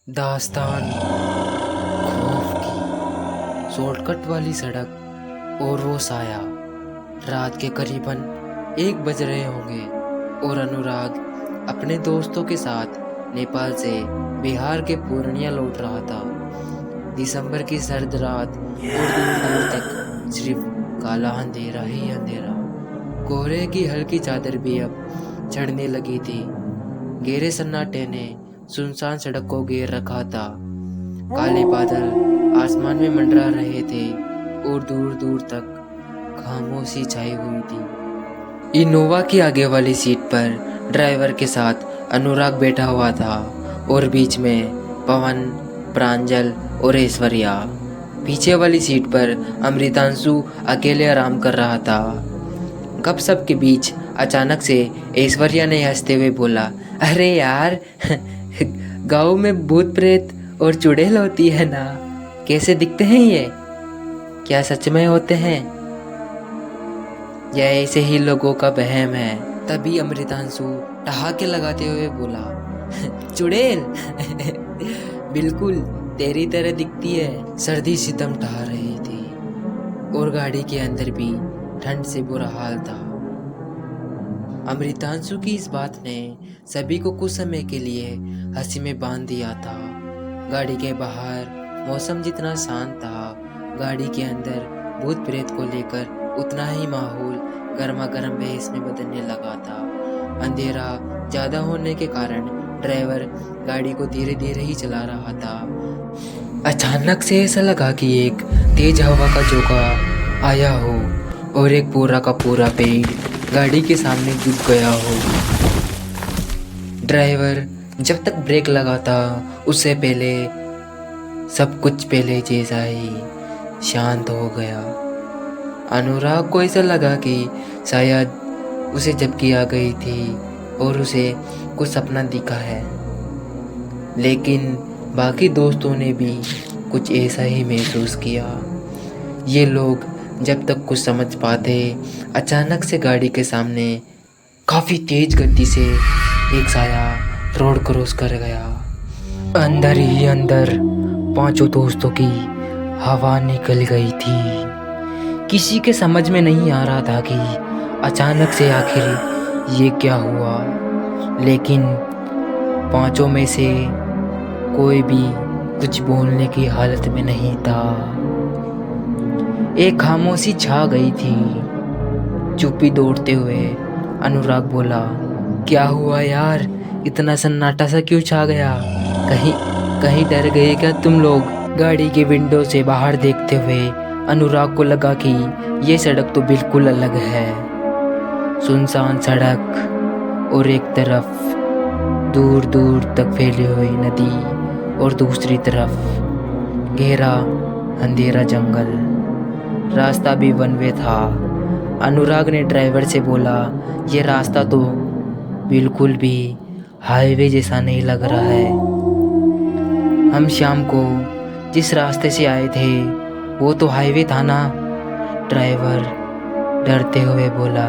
दास्तान खौफ की। शॉर्टकट वाली सड़क और वो साया। रात के करीबन 1 बज रहे होंगे और अनुराग अपने दोस्तों के साथ नेपाल से बिहार के पूर्णिया लौट रहा था। दिसंबर की सर्द रात और दूर दूर तक सिर्फ काला अंधेरा ही अंधेरा। कोहरे की हल्की चादर भी अब चढ़ने लगी थी। गहरे सन्नाटे ने सुनसान सड़क को घेर रखा था। काले बादल आसमान में मंडरा रहे थे और दूर दूर तक खामोशी छाई हुई थी। इनोवा की आगे वाली सीट पर ड्राइवर के साथ अनुराग बैठा हुआ था और बीच में पवन, प्रांजल और ऐश्वर्या। पीछे वाली सीट पर अमृतांशु अकेले आराम कर रहा था। गपशप के बीच अचानक से ऐश्वर्या ने हंसते हुए बोला, अरे यार गाँव में भूत प्रेत और चुड़ैल होती है ना, कैसे दिखते हैं ये? क्या सच में होते हैं या ऐसे ही लोगों का वहम है? तभी अमृतांशु ठहाके लगाते हुए बोला, चुड़ैल बिल्कुल तेरी तरह दिखती है। सर्दी सितम ढा रही थी और गाड़ी के अंदर भी ठंड से बुरा हाल था। अमृतांशु की इस बात ने सभी को कुछ समय के लिए हंसी में बांध दिया था। गाड़ी के बाहर मौसम जितना शांत था, गाड़ी के अंदर भूत प्रेत को लेकर उतना ही माहौल गर्मा गर्म बहस में बदलने लगा था। अंधेरा ज़्यादा होने के कारण ड्राइवर गाड़ी को धीरे धीरे ही चला रहा था। अचानक से ऐसा लगा कि एक तेज हवा का झोंका आया हो और एक पूरा का पूरा पेड़ गाड़ी के सामने झुक गया हो। ड्राइवर जब तक ब्रेक लगाता उससे पहले सब कुछ पहले जैसा ही शांत हो गया। अनुराग को ऐसा लगा कि शायद उसे झपकी आ गई थी और उसे कुछ सपना दिखा है, लेकिन बाकी दोस्तों ने भी कुछ ऐसा ही महसूस किया। ये लोग जब तक कुछ समझ पाते, अचानक से गाड़ी के सामने काफ़ी तेज गति से एक साया रोड क्रॉस कर गया। अंदर ही अंदर पांचों दोस्तों की हवा निकल गई थी। किसी के समझ में नहीं आ रहा था कि अचानक से आखिर ये क्या हुआ, लेकिन पांचों में से कोई भी कुछ बोलने की हालत में नहीं था। एक खामोशी छा गई थी। चुप्पी दौड़ते हुए अनुराग बोला, क्या हुआ यार, इतना सन्नाटा सा क्यों छा गया? कहीं डर गए क्या तुम लोग? गाड़ी के विंडो से बाहर देखते हुए अनुराग को लगा कि ये सड़क तो बिल्कुल अलग है। सुनसान सड़क और एक तरफ दूर दूर तक फैली हुई नदी और दूसरी तरफ गहरा अंधेरा जंगल। रास्ता भी वन वे था। अनुराग ने ड्राइवर से बोला, ये रास्ता तो बिल्कुल भी हाईवे जैसा नहीं लग रहा है। हम शाम को जिस रास्ते से आए थे वो तो हाईवे था ना? ड्राइवर डरते हुए बोला,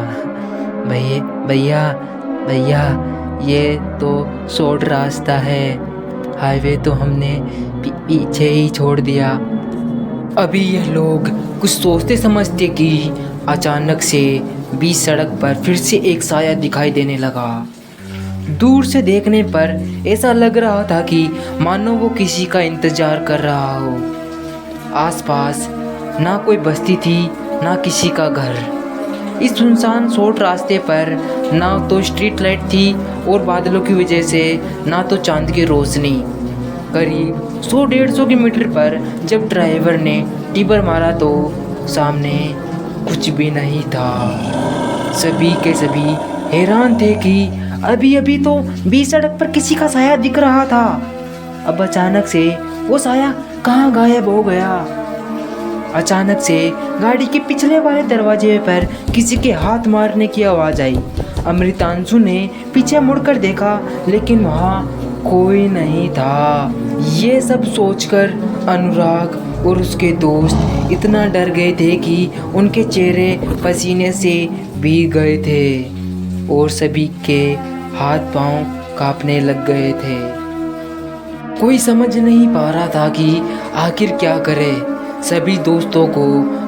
भैया भैया ये तो शॉर्ट रास्ता है, हाईवे तो हमने पीछे ही छोड़ दिया। अभी यह लोग कुछ सोचते समझते कि अचानक से बीच सड़क पर फिर से एक साया दिखाई देने लगा। दूर से देखने पर ऐसा लग रहा था कि मानो वो किसी का इंतजार कर रहा हो। आसपास ना कोई बस्ती थी ना किसी का घर। इस सुनसान शॉर्ट रास्ते पर ना तो स्ट्रीट लाइट थी और बादलों की वजह से ना तो चांद की रोशनी। करीब 100-150 मीटर पर जब ड्राइवर ने टिबर मारा तो सामने कुछ भी नहीं था। सभी के सभी हैरान थे कि अभी अभी तो बीच सड़क पर किसी का साया दिख रहा था, अब अचानक से वो साया कहाँ गायब हो गया। अचानक से गाड़ी के पिछले वाले दरवाजे पर किसी के हाथ मारने की आवाज़ आई। अमृतांशु ने पीछे मुड़कर देखा, लेकिन वहाँ कोई नहीं था। ये सब सोचकर अनुराग और उसके दोस्त इतना डर गए थे कि उनके चेहरे पसीने से भीग गए थे और सभी के हाथ पांव कांपने लग गए थे। कोई समझ नहीं पा रहा था कि आखिर क्या करे। सभी दोस्तों को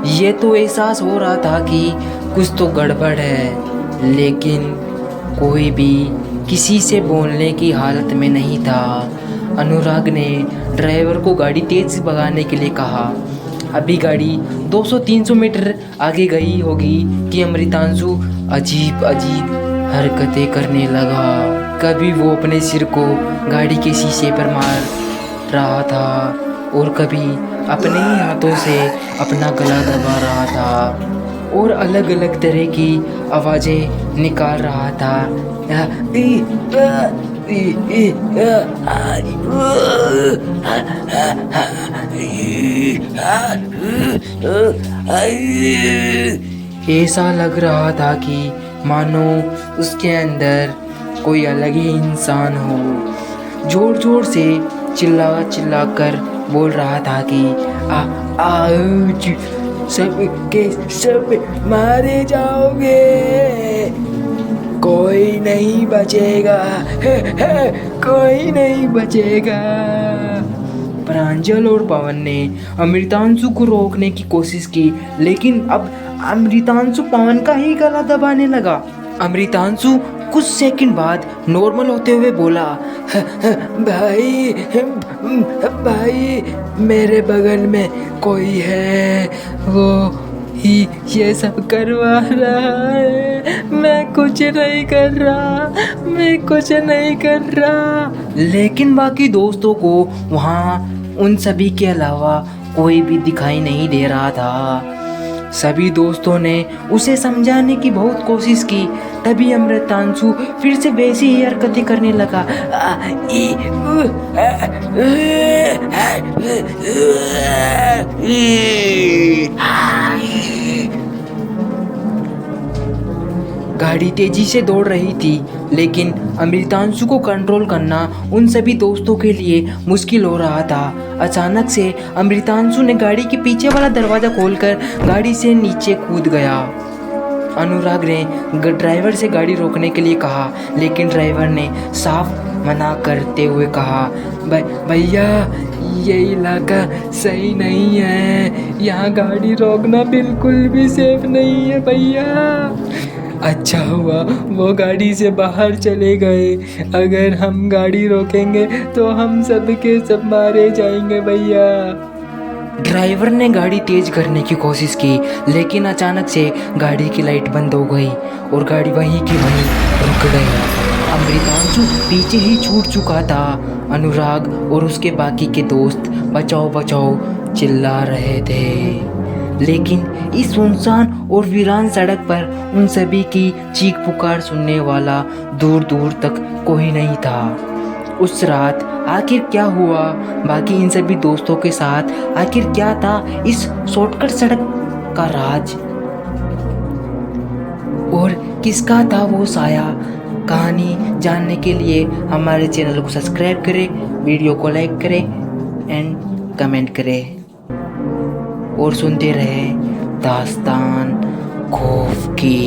ये तो एहसास हो रहा था कि कुछ तो गड़बड़ है, लेकिन कोई भी किसी से बोलने की हालत में नहीं था। अनुराग ने ड्राइवर को गाड़ी तेज भगाने के लिए कहा। अभी गाड़ी 200-300 मीटर आगे गई होगी कि अमृतांशु अजीब अजीब हरकतें करने लगा। कभी वो अपने सिर को गाड़ी के शीशे पर मार रहा था और कभी अपने ही हाथों से अपना गला दबा रहा था और अलग अलग तरह की आवाज़ें निकाल रहा था। ऐसा लग रहा था कि मानो उसके अंदर कोई अलग ही इंसान हो। जोर जोर से चिल्ला कर बोल रहा था कि आउच, सब के सब मारे जाओगे, कोई नहीं बचेगा, कोई नहीं बचेगा। प्रांजल और पवन ने अमृतांशु को रोकने की कोशिश की, लेकिन अब अमृतांशु पवन का ही गला दबाने लगा। अमृतांशु कुछ सेकंड बाद नॉर्मल होते हुए बोला, भाई भाई मेरे बगल में कोई है, वो ही ये सब करवा रहा है, मैं कुछ नहीं कर रहा, मैं कुछ नहीं कर रहा। लेकिन बाकी दोस्तों को वहाँ उन सभी के अलावा कोई भी दिखाई नहीं दे रहा था। सभी दोस्तों ने उसे समझाने की बहुत कोशिश की, तभी अमृतांशु फिर से वैसी ही हरकतें करने लगा। गाड़ी तेजी से दौड़ रही थी, लेकिन अमृतांशु को कंट्रोल करना उन सभी दोस्तों के लिए मुश्किल हो रहा था। अचानक से अमृतांशु ने गाड़ी के पीछे वाला दरवाज़ा खोलकर गाड़ी से नीचे कूद गया। अनुराग ने ड्राइवर से गाड़ी रोकने के लिए कहा, लेकिन ड्राइवर ने साफ मना करते हुए कहा, भैया ये इलाका सही नहीं है, यहाँ गाड़ी रोकना बिल्कुल भी सेफ नहीं है भैया। अच्छा हुआ वो गाड़ी से बाहर चले गए, अगर हम गाड़ी रोकेंगे तो हम सब के सब मारे जाएंगे भैया। ड्राइवर ने गाड़ी तेज करने की कोशिश की, लेकिन अचानक से गाड़ी की लाइट बंद हो गई और गाड़ी वहीं की वहीं रुक गई। अमृतांशु पीछे ही छूट चुका था। अनुराग और उसके बाकी के दोस्त बचाओ बचाओ चिल्ला रहे थे, लेकिन इस सुनसान और वीरान सड़क पर उन सभी की चीख पुकार सुनने वाला दूर दूर तक कोई नहीं था। उस रात आखिर क्या हुआ, बाकी इन सभी दोस्तों के साथ आखिर क्या था इस शॉर्टकट सड़क का राज, और किसका था वो साया। कहानी जानने के लिए हमारे चैनल को सब्सक्राइब करें, वीडियो को लाइक करें एंड कमेंट करें और सुनते रहे दास्तान खौफ की।